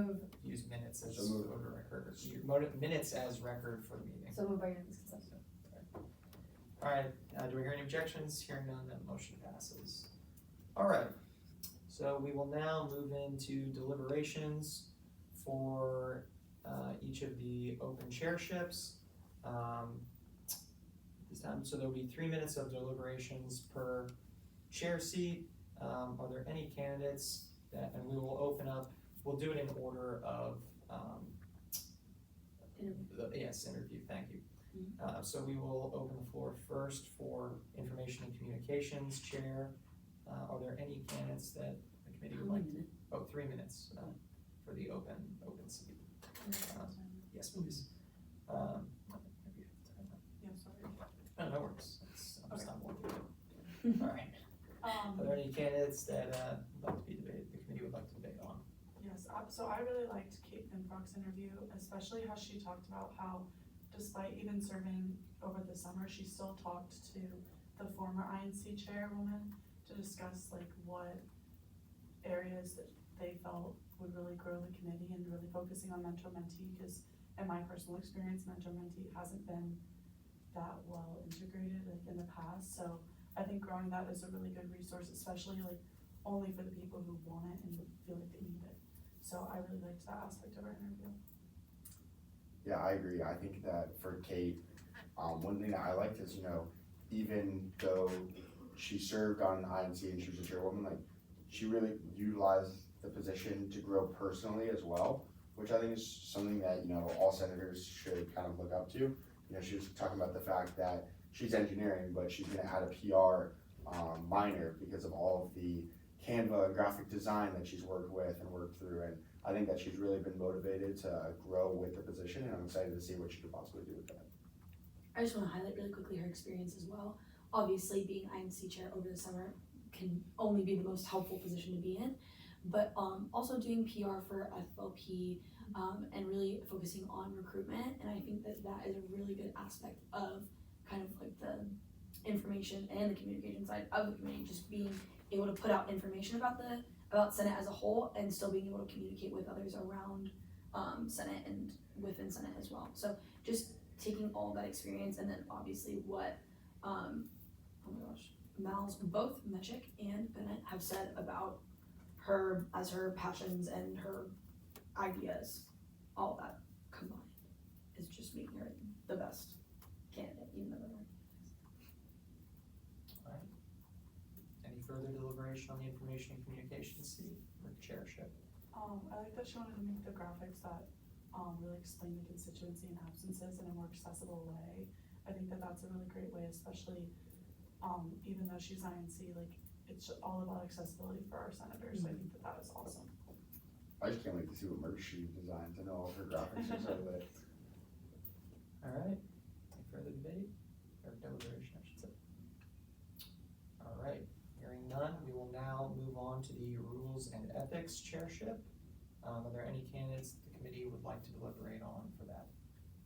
move. Use minutes as So move. voter record, minutes as record for the meeting. So moved by unanimous consent. Alright, do we hear any objections? Hearing none, that motion passes. Alright, so we will now move into deliberations for each of the open chairships. This time, so there'll be 3 minutes of deliberations per chair seat. Are there any candidates that, and we will open up, we'll do it in order of, interview, thank you. So we will open the floor first for Information and Communications Chair. Are there any candidates that the committee would like to? Oh, 3 minutes for the open seat. Yes, please. Yeah, sorry. No worries. I'm just not working. All right. Are there any candidates that would like to be debated, the committee would like to debate on? Yes, so I really liked Kate Finfrock's interview, especially how she talked about how despite even serving over the summer, she still talked to the former INC chairwoman to discuss like what areas that they felt would really grow the committee and really focusing on mentor-mentee, because in my personal experience, mentor-mentee hasn't been that well integrated like in the past. So I think growing that is a really good resource, especially like only for the people who want it and feel like they need it. So I really liked that aspect of our interview. Yeah, I agree. I think that for Kate, one thing that I liked is, even though she served on INC and she was a chairwoman, like she really utilized the position to grow personally as well, which I think is something that, all senators should kind of look up to. She was talking about the fact that she's engineering, but she's gonna add a PR minor because of all of the Canva and graphic design that she's worked with and worked through. And I think that she's really been motivated to grow with the position, and I'm excited to see what she could possibly do with that. I just want to highlight really quickly her experience as well. Obviously, being INC chair over the summer can only be the most helpful position to be in, but also doing PR for FLP and really focusing on recruitment. And I think that that is a really good aspect of kind of like the information and the communication side of the committee, just being able to put out information about Senate as a whole and still being able to communicate with others around Senate and within Senate as well. So just taking all that experience, and then obviously what Mal's, both Mechik and Bennett have said about her as her passions and her ideas, all that combined is just making her the best candidate, even though they're Alright. Any further deliberation on the Information and Communications seat or chairship? I like that she wanted to make the graphics that really explain the constituency and absences in a more accessible way. I think that that's a really great way, especially even though she's INC, like it's all about accessibility for our senators. So I think that that is awesome. I just can't wait to see what merch she designs. I know all of her graphics are so lit. Alright, any further debate or deliberation, I should say? Alright, hearing none, we will now move on to the Rules and Ethics Chairship. Are there any candidates the committee would like to deliberate on for that?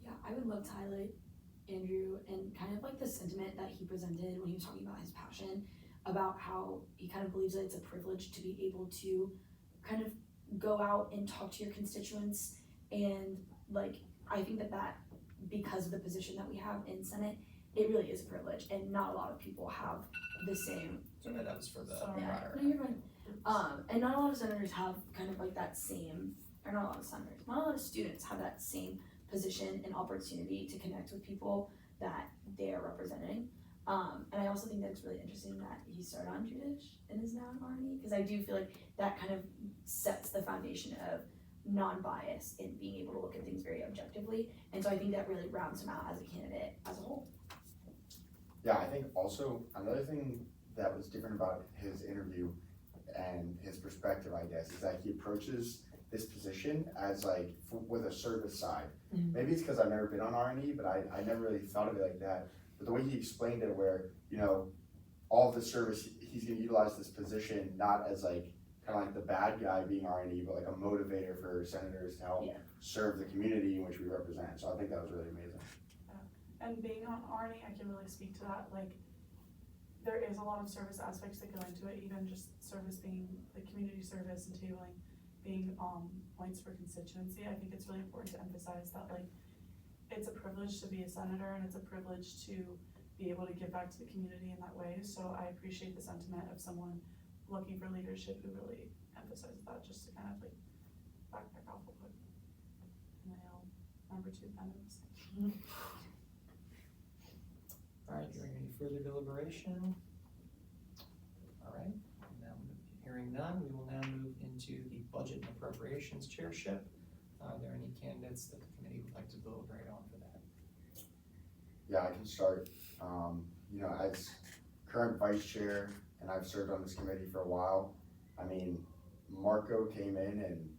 Yeah, I would love to highlight Andrew and kind of like the sentiment that he presented when he was talking about his passion, about how he kind of believes that it's a privilege to be able to kind of go out and talk to your constituents. And like, I think that because of the position that we have in Senate, it really is a privilege, and not a lot of people have the same. So that was for the Sorry. prior. No, you're fine. And not a lot of senators have kind of like that same, or not a lot of senators, not a lot of students have that same position and opportunity to connect with people that they are representing. And I also think that it's really interesting that he started on Judiciary and is now an RNE, because I do feel like that kind of sets the foundation of non-bias and being able to look at things very objectively. And so I think that really rounds him out as a candidate as a whole. Yeah, I think also another thing that was different about his interview and his perspective, I guess, is that he approaches this position as like with a service side. Mm-hmm. Maybe it's because I've never been on R&E, but I never really thought of it like that. But the way he explained it, where all of the service, he's going to utilize this position not as like kind of like the bad guy being R&E, but like a motivator for senators to help serve the community in which we represent. So I think that was really amazing. And being on RNE, I can really speak to that. Like, there is a lot of service aspects that go into it, even just service being the community service and tabling being, points for constituency, I think it's really important to emphasize that like, it's a privilege to be a senator and it's a privilege to be able to give back to the community in that way, so I appreciate the sentiment of someone looking for leadership who really emphasizes that, just to kind of like backpack off of what NIL number 2 kind of was saying. Alright, hearing any further deliberation? Alright, now hearing none, we will now move into the Budget and Appropriations Chairship. Are there any candidates that the committee would like to deliberate on for that? Yeah, I can start. You know, as current vice chair, and I've served on this committee for a while, I mean, Marco came in and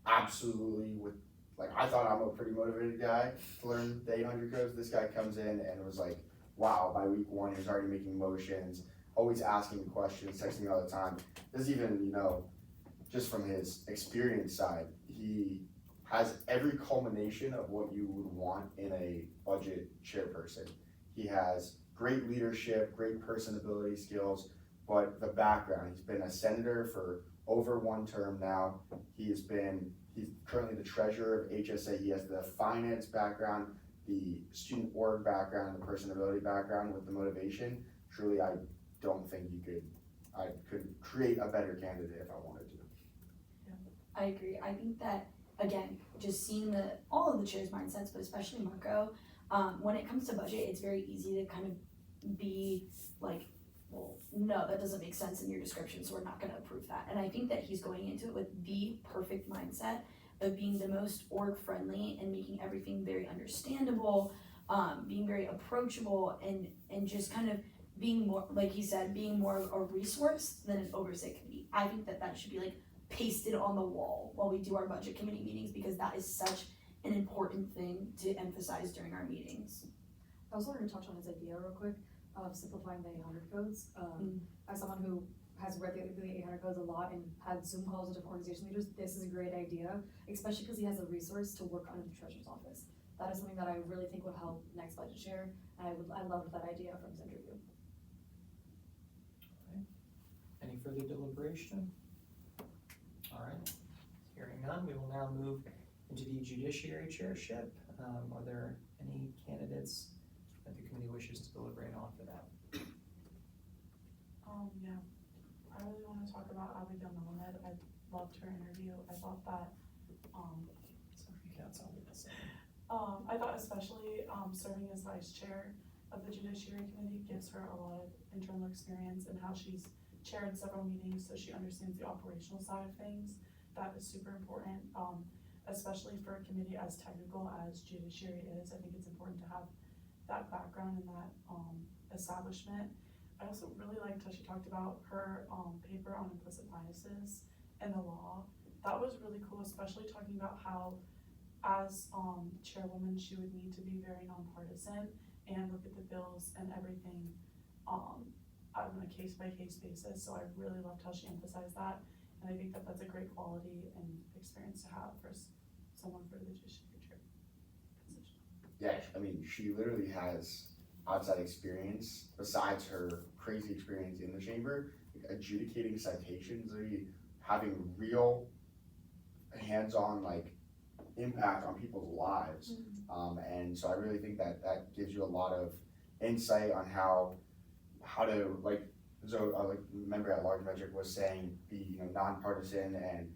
absolutely I thought I'm a pretty motivated guy to learn the 800 codes. This guy comes in and was like, wow, by week 1, he was already making motions, always asking questions, texting me all the time. There's even, you know, just from his experience side, he has every culmination of what you would want in a budget chairperson. He has great leadership, great personability skills, but the background, he's been a senator for over 1 term now. He's currently the treasurer of HSA. He has the finance background, the student org background, the personability background with the motivation. Truly, I don't think I could create a better candidate if I wanted to. I agree. I think that, again, just seeing all of the chairs' mindsets, but especially Marco, when it comes to budget, it's very easy to kind of be like, well, no, that doesn't make sense in your description, so we're not gonna approve that. And I think that he's going into it with the perfect mindset of being the most org friendly and making everything very understandable, being very approachable, and just kind of being more, like he said, being more of a resource than an oversight committee. I think that should be like pasted on the wall while we do our budget committee meetings, because that is such an important thing to emphasize during our meetings. I also wanted to touch on his idea real quick of simplifying the 800 codes. As someone who has read the 800 codes a lot and had Zoom calls with different organization leaders, this is a great idea, especially because he has a resource to work under the treasurer's office. That is something that I really think would help next budget chair, and I loved that idea from his interview. Okay. Any further deliberation? Alright, hearing none, we will now move into the Judiciary Chairship. Are there any candidates that the committee wishes to deliberate on for that? Yeah, I really wanna talk about Abigail Melamed. I loved her interview. I thought that, Sorry, that's all we're saying. I thought especially, serving as vice chair of the Judiciary Committee gives her a lot of internal experience and how she's chaired several meetings, so she understands the operational side of things. That is super important, especially for a committee as technical as Judiciary is. I think it's important to have that background and that establishment. I also really liked how she talked about her paper on implicit biases and the law. That was really cool, especially talking about how as chairwoman she would need to be very nonpartisan and look at the bills and everything on a case-by-case basis. So I really loved how she emphasized that, and I think that that's a great quality and experience to have for someone for the Judiciary Chair position. Yeah, I mean, she literally has outside experience besides her crazy experience in the chamber, like adjudicating citations, literally having real hands-on impact on people's lives. And so I really think that gives you a lot of insight on how to member at large metric was saying, be nonpartisan and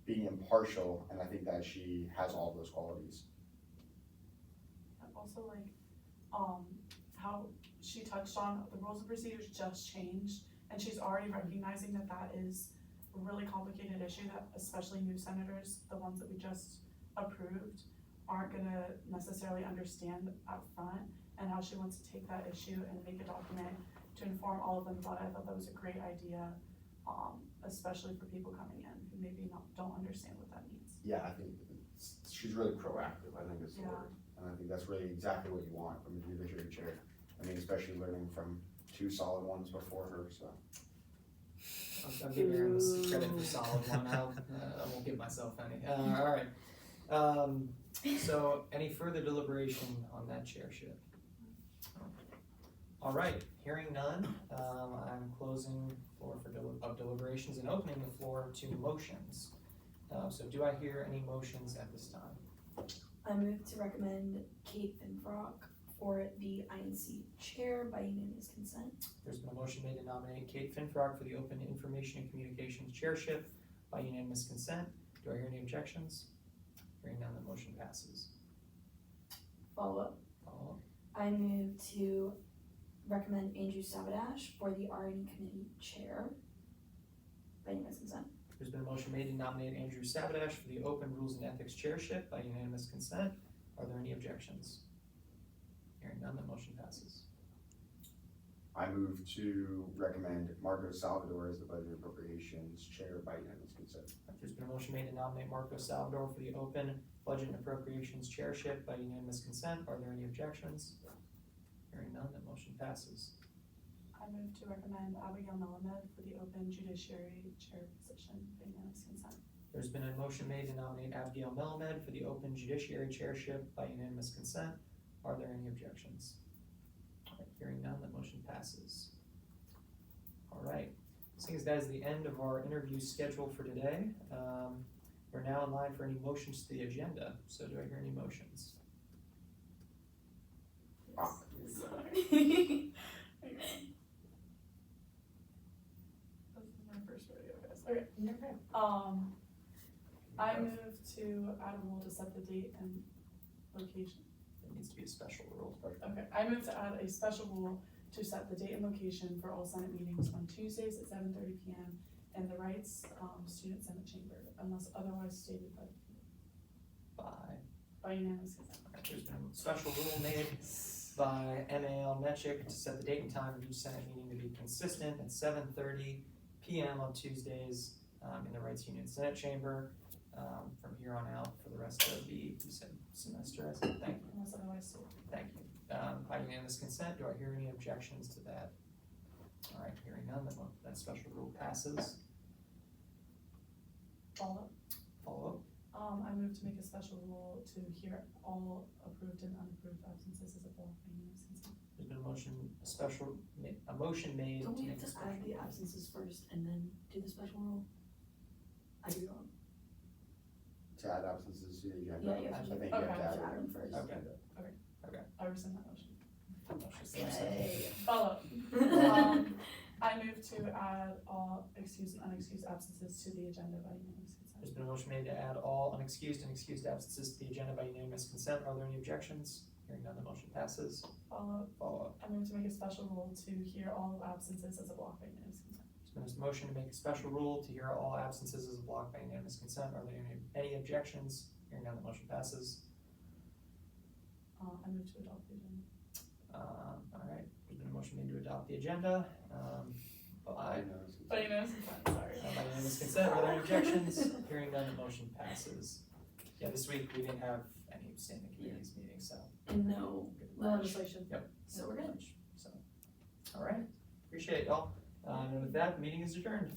being impartial, and I think that she has all of those qualities. Also how she touched on the rules and procedures just changed, and she's already recognizing that is a really complicated issue that especially new senators, the ones that we just approved, aren't gonna necessarily understand up front, and how she wants to take that issue and make a document to inform all of them about it. I thought that was a great idea, especially for people coming in who maybe don't understand what that means. Yeah, I think she's really proactive, I think is the Yeah. word. And I think that's really exactly what you want from a judiciary chair. I mean, especially learning from 2 solid ones before her, so. I'll give Aaron the credit for solid one. I won't give myself any. Alright. So any further deliberation on that chairship? Alright, hearing none, I'm closing the floor of deliberations and opening the floor to motions. So do I hear any motions at this time? I move to recommend Kate Finfrock for the INC chair by unanimous consent. There's been a motion made to nominate Kate Finfrock for the Open Information and Communications Chairship by unanimous consent. Do I hear any objections? Hearing none, the motion passes. Follow up. Follow up. I move to recommend Andrew Sabadash for the R&E committee chair by unanimous consent. There's been a motion made to nominate Andrew Sabadash for the Open Rules and Ethics Chairship by unanimous consent. Are there any objections? Hearing none, the motion passes. I move to recommend Marco Salvador as the Budget and Appropriations Chair by unanimous consent. There's been a motion made to nominate Marco Salvador for the Open Budget and Appropriations Chairship by unanimous consent. Are there any objections? Hearing none, the motion passes. I move to recommend Abigail Melamed for the Open Judiciary Chair position by unanimous consent. There's been a motion made to nominate Abigail Melamed for the Open Judiciary Chairship by unanimous consent. Are there any objections? All right, hearing none, the motion passes. All right, seeing as that is the end of our interview schedule for today, we're now in line for any motions to the agenda. So do I hear any motions? Sorry. This is my first rodeo, guys. Okay. I move to add a rule to set the date and location. It needs to be a special rule. Okay, I move to add a special rule to set the date and location for all Senate meetings on Tuesdays at 7:30 p.m. in the Rights Student Senate Chamber, unless otherwise stated by unanimous consent. Alright, there's been a special rule made by MAL Metric to set the date and time of each Senate meeting to be consistent at 7:30 p.m. on Tuesdays in the Rights Union Senate Chamber. From here on out for the rest of the semester, I said, thank you. Unless otherwise stated. Thank you. By unanimous consent, do I hear any objections to that? All right, hearing none, that special rule passes. Follow Follow up. I move to make a special rule to hear all approved and unapproved absences as a block by unanimous consent. There's been a motion made Don't to we make have a to add special the rule. absences first and then do the special rule? I could be wrong. To add absences to the agenda. Yeah, yeah. I think you Okay. have to add Add them it. first. Okay. I rescind that motion. Yay. Follow up. I move to add all excused and unexcused absences to the agenda by unanimous consent. There's been a motion made to add all unexcused and excused absences to the agenda by unanimous consent. Are there any objections? Hearing none, the motion passes. Follow up. Follow up. I move to make a special rule to hear all absences as a block by unanimous consent. There's been a motion to make a special rule to hear all absences as a block by unanimous consent. Are there any objections? Hearing none, the motion passes. I move to adopt the agenda. All right, there's been a motion made to adopt the agenda. By By unanimous consent, sorry. by unanimous consent, are there any objections? Hearing none, the motion passes. Yeah, this week we didn't have any standing committees meetings, so. And no good. legislation. Yep. So we're good. So, all right, appreciate it, y'all. And with that, the meeting is adjourned.